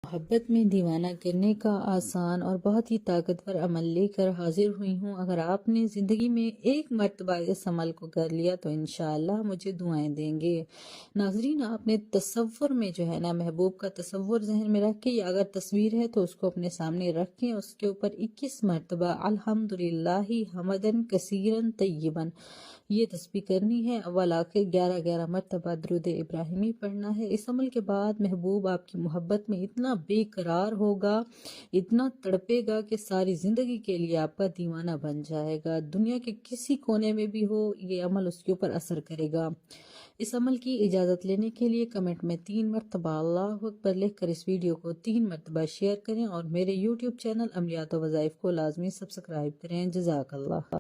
محبت میں دیوانہ کرنے کا آسان اور بہت ہی طاقتور عمل لے کر حاضر ہوئی ہوں۔ اگر آپ نے زندگی میں ایک مرتبہ اس عمل کو کر لیا تو انشاءاللہ مجھے دعائیں دیں گے۔ ناظرین، آپ نے تصور میں جو ہے نا محبوب کا تصور ذہن میں رکھ کے، یا اگر تصویر ہے تو اس کو اپنے سامنے رکھیں، اس کے اوپر 21 مرتبہ الحمدللہ حمدن کثیرن طیبن یہ تسبیح کرنی ہے۔ اول آخر 11 مرتبہ درود ابراہیمی پڑھنا ہے۔ اس عمل کے بعد محبوب آپ کی محبت میں اتنا بے قرار ہوگا، اتنا تڑپے گا کہ ساری زندگی کے لیے آپ کا دیوانہ بن جائے گا۔ دنیا کے کسی کونے میں بھی ہو، یہ عمل اس کے اوپر اثر کرے گا۔ اس عمل کی اجازت لینے کے لیے کمنٹ میں 3 مرتبہ اللہ اکبر لکھ کر اس ویڈیو کو 3 مرتبہ شیئر کریں، اور میرے یوٹیوب چینل عملیات و وظائف کو لازمی سبسکرائب کریں۔ جزاک اللہ۔